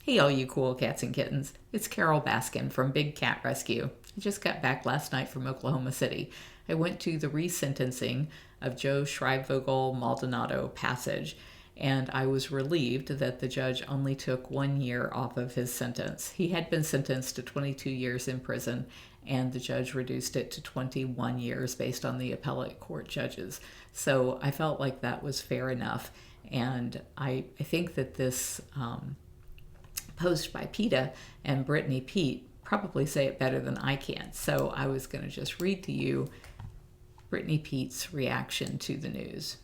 Hey, all you cool cats and kittens. It's Carol Baskin from Big Cat Rescue. I just got back last night from Oklahoma City. I went to the resentencing of Joe Schreibvogel Maldonado Passage, and I was relieved that the judge only took 1 year off of his sentence. He had been sentenced to 22 years in prison, and the judge reduced it to 21 years based on the appellate court judges. So I felt like that was fair enough, and I think that this post by PETA and Brittany Pete probably say it better than I can. So I was going to just read to you Brittany Pete's reaction to the news.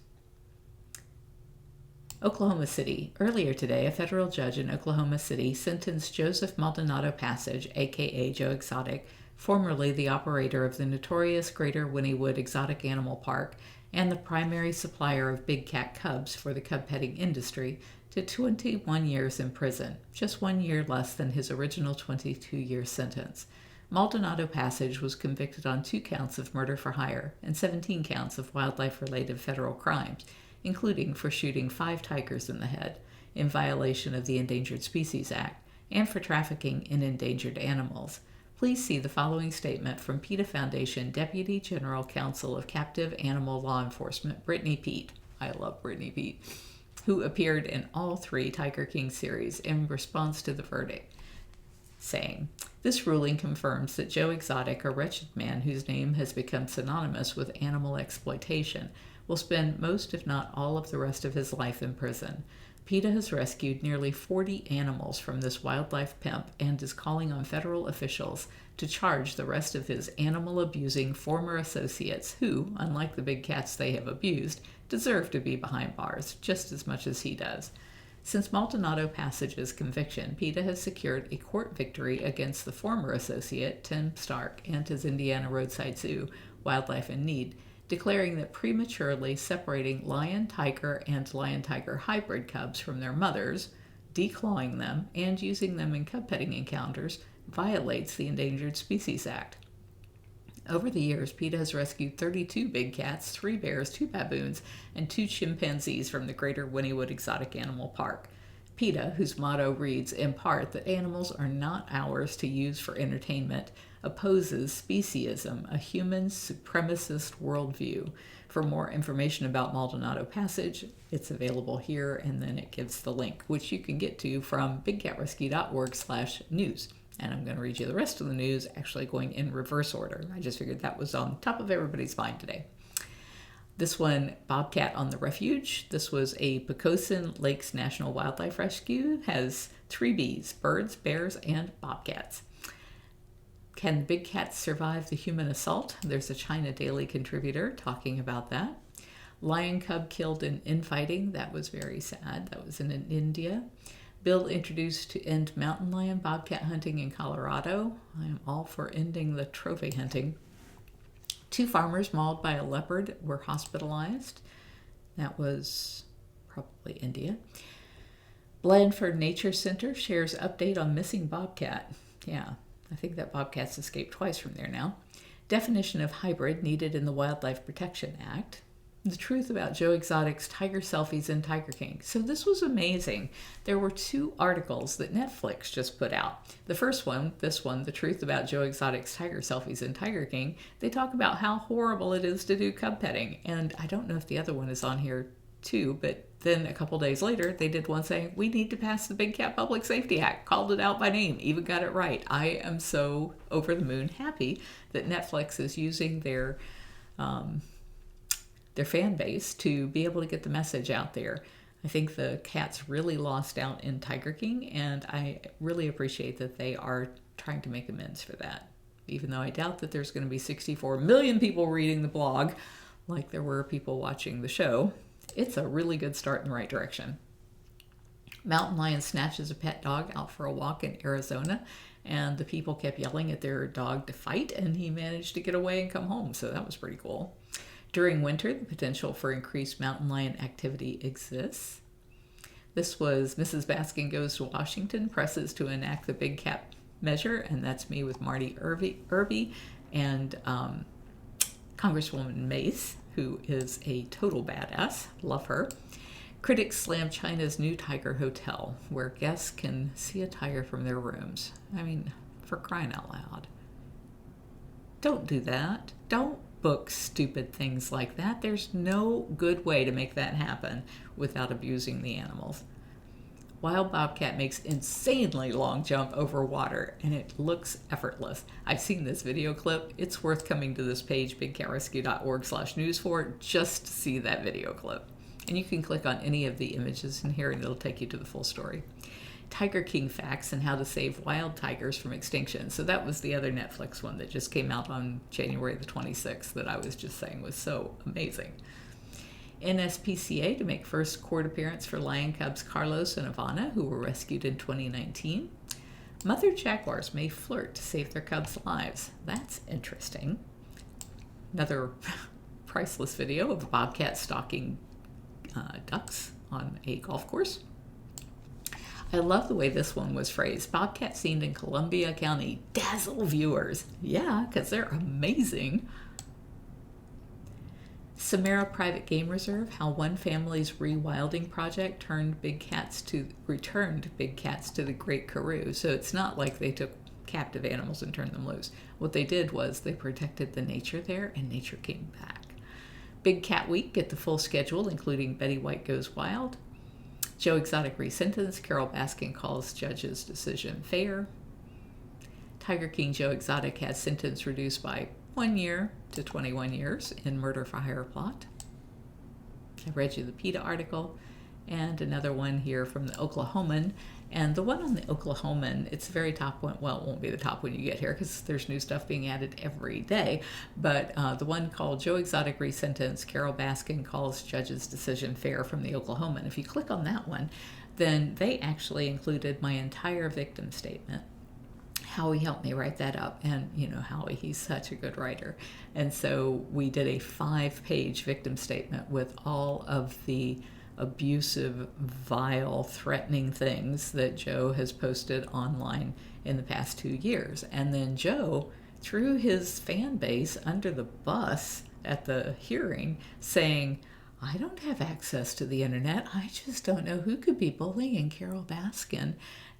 Oklahoma City. Earlier today, a federal judge in Oklahoma City sentenced Joseph Maldonado Passage, aka Joe Exotic, formerly the operator of the notorious Greater Wynnewood Exotic Animal Park and the primary supplier of big cat cubs for the cub petting industry, to 21 years in prison, just 1 year less than his original 22-year sentence. Maldonado Passage was convicted on 2 counts of murder for hire and 17 counts of wildlife-related federal crimes, including for shooting 5 tigers in the head, in violation of the Endangered Species Act, and for trafficking in endangered animals. Please see the following statement from PETA Foundation Deputy General Counsel of Captive Animal Law Enforcement, Brittany Pete. I love Brittany Pete, who appeared in all 3 Tiger King series in response to the verdict, saying, "This ruling confirms that Joe Exotic, a wretched man whose name has become synonymous with animal exploitation, will spend most, if not all, of the rest of his life in prison. PETA has rescued nearly 40 animals from this wildlife pimp and is calling on federal officials to charge the rest of his animal-abusing former associates who, unlike the big cats they have abused, deserve to be behind bars just as much as he does." Since Maldonado Passage's conviction, PETA has secured a court victory against the former associate, Tim Stark, and his Indiana Roadside Zoo, Wildlife in Need, declaring that prematurely separating lion-tiger and lion-tiger hybrid cubs from their mothers, declawing them, and using them in cub petting encounters violates the Endangered Species Act. Over the years, PETA has rescued 32 big cats, 3 bears, 2 baboons, and 2 chimpanzees from the Greater Wynnewood Exotic Animal Park. PETA, whose motto reads, in part, that animals are not ours to use for entertainment, opposes speciesism, a human supremacist worldview. For more information about Maldonado Passage, it's available here, and then it gives the link, which you can get to from bigcatrescue.org/news. And I'm going to read you the rest of the news, actually going in reverse order. I just figured that was on top of everybody's mind today. This one, Bobcat on the Refuge. This was a Poquoson Lakes National Wildlife Rescue. Has 3 Bs, birds, bears, and bobcats. Can big cats survive the human assault? There's a China Daily contributor talking about that. Lion cub killed in infighting. That was very sad. That was in India. Bill introduced to end mountain lion bobcat hunting in Colorado. I am all for ending the trophy hunting. 2 farmers mauled by a leopard were hospitalized. That was probably India. Blandford Nature Center shares update on missing bobcat. Yeah, I think that bobcat's escaped twice from there now. Definition of hybrid needed in the Wildlife Protection Act. The truth about Joe Exotic's tiger selfies in Tiger King. So this was amazing. There were 2 articles that Netflix just put out. The first one, this one, The Truth About Joe Exotic's Tiger Selfies in Tiger King, they talk about how horrible it is to do cub petting. And I don't know if the other one is on here too, but then a couple days later, they did one saying, we need to pass the Big Cat Public Safety Act, called it out by name, even got it right. I am so over the moon happy that Netflix is using their fan base to be able to get the message out there. I think the cats really lost out in Tiger King, and I really appreciate that they are trying to make amends for that. Even though I doubt that there's going to be 64 million people reading the blog like there were people watching the show, it's a really good start in the right direction. Mountain lion snatches a pet dog out for a walk in Arizona, and the people kept yelling at their dog to fight, and he managed to get away and come home, so that was pretty cool. During winter, the potential for increased mountain lion activity exists. This was Mrs. Baskin Goes to Washington, presses to enact the big cat measure, and that's me with Marty Irby and Congresswoman Mace, who is a total badass. Love her. Critics slam China's new tiger hotel, where guests can see a tiger from their rooms. I mean, for crying out loud. Don't do that. Don't book stupid things like that. There's no good way to make that happen without abusing the animals. Wild bobcat makes insanely long jump over water, and it looks effortless. I've seen this video clip. It's worth coming to this page, bigcatrescue.org/news for, just to see that video clip. And you can click on any of the images in here and it'll take you to the full story. Tiger King facts and how to save wild tigers from extinction. So that was the other Netflix one that just came out on January the 26th that I was just saying was so amazing. NSPCA to make first court appearance for lion cubs Carlos and Ivana, who were rescued in 2019. Mother jaguars may flirt to save their cubs' lives. That's interesting. Another priceless video of a bobcat stalking ducks on a golf course. I love the way this one was phrased. Bobcat seen in Columbia County. Dazzle viewers. Yeah, because they're amazing. Samara Private Game Reserve, how one family's rewilding project returned big cats to the Great Karoo. So it's not like they took captive animals and turned them loose. What they did was they protected the nature there, and nature came back. Big Cat Week, get the full schedule, including Betty White Goes Wild. Joe Exotic resentenced, Carole Baskin calls judge's decision fair. Tiger King Joe Exotic has sentence reduced by 1 year to 21 years in murder for hire plot. I read you the PETA article, and another one here from the Oklahoman. And the one on the Oklahoman, it's the very top one. Well, it won't be the top when you get here because there's new stuff being added every day. But the one called Joe Exotic resentenced, Carole Baskin calls judge's decision fair from the Oklahoman. If you click on that one, then they actually included my entire victim statement. Howie helped me write that up, and you know Howie, he's such a good writer. And so we did a 5-page victim statement with all of the abusive, vile, threatening things that Joe has posted online in the past 2 years. And then Joe threw his fan base under the bus at the hearing, saying, I don't have access to the internet. I just don't know who could be bullying Carole Baskin.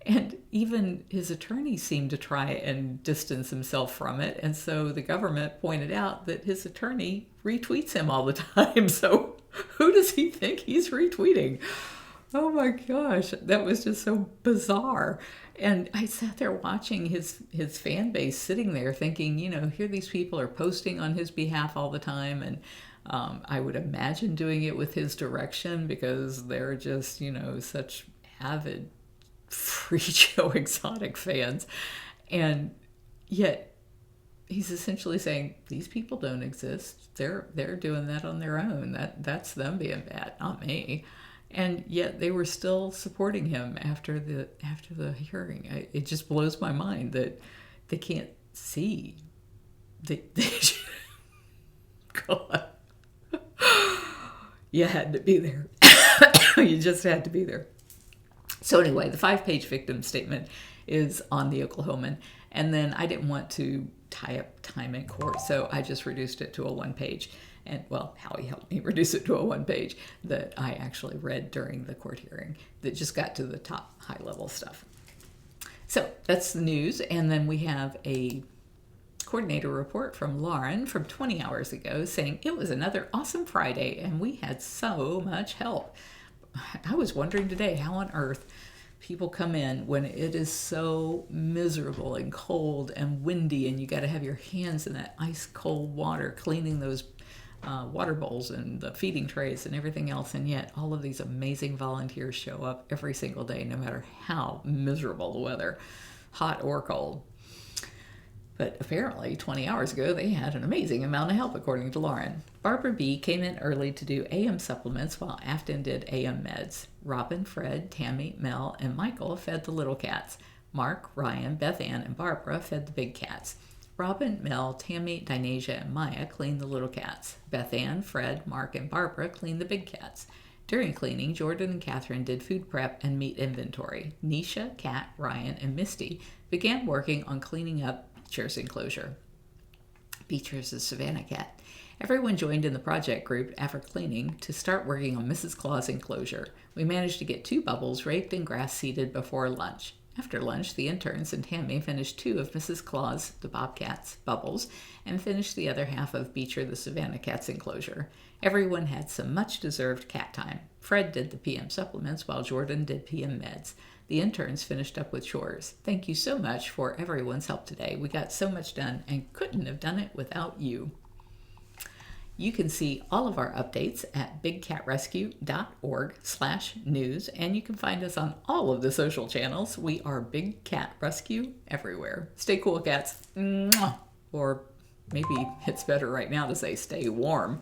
And even his attorney seemed to try and distance himself from it. And so the government pointed out that his attorney retweets him all the time. So who does he think he's retweeting? Oh my gosh, that was just so bizarre. And I sat there watching his fan base sitting there thinking, you know, here these people are posting on his behalf all the time. And I would imagine doing it with his direction because they're just, you know, such avid free Joe Exotic fans. And yet he's essentially saying these people don't exist. They're doing that on their own. That's them being bad, not me. And yet they were still supporting him after the hearing. It just blows my mind that they can't see. God, you had to be there. You just had to be there. So anyway, the 5-page victim statement is on the Oklahoman. And then I didn't want to tie up time in court, so I just reduced it to a 1-page. And, well, Howie helped me reduce it to a 1-page that I actually read during the court hearing that just got to the top high-level stuff. So that's the news. And then we have a coordinator report from Lauren from 20 hours ago saying it was another awesome Friday and we had so much help. I was wondering today how on earth people come in when it is so miserable and cold and windy and you got to have your hands in that ice cold water cleaning those water bowls and the feeding trays and everything else, and yet all of these amazing volunteers show up every single day no matter how miserable the weather, hot or cold. But apparently 20 hours ago they had an amazing amount of help according to Lauren. Barbara B. came in early to do AM supplements while Afton did AM meds. Robin, Fred, Tammy, Mel, and Michael fed the little cats. Mark, Ryan, Beth Ann, and Barbara fed the big cats. Robin, Mel, Tammy, Dinasia, and Maya cleaned the little cats. Beth Ann, Fred, Mark, and Barbara cleaned the big cats. During cleaning, Jordan and Catherine did food prep and meat inventory. Nisha, Kat, Ryan, and Misty began working on cleaning up Beecher's enclosure. Beecher's a Savannah cat. Everyone joined in the project group after cleaning to start working on Mrs. Claus' enclosure. We managed to get 2 bubbles raked and grass seeded before lunch. After lunch, the interns and Tammy finished 2 of Mrs. Claus, the Bobcat's, bubbles, and finished the other half of Beecher the Savannah cat's enclosure. Everyone had some much-deserved cat time. Fred did the PM supplements while Jordan did PM meds. The interns finished up with chores. Thank you so much for everyone's help today. We got so much done and couldn't have done it without you. You can see all of our updates at bigcatrescue.org/news, and you can find us on all of the social channels. We are Big Cat Rescue everywhere. Stay cool, cats. Mwah. Or maybe it's better right now to say stay warm.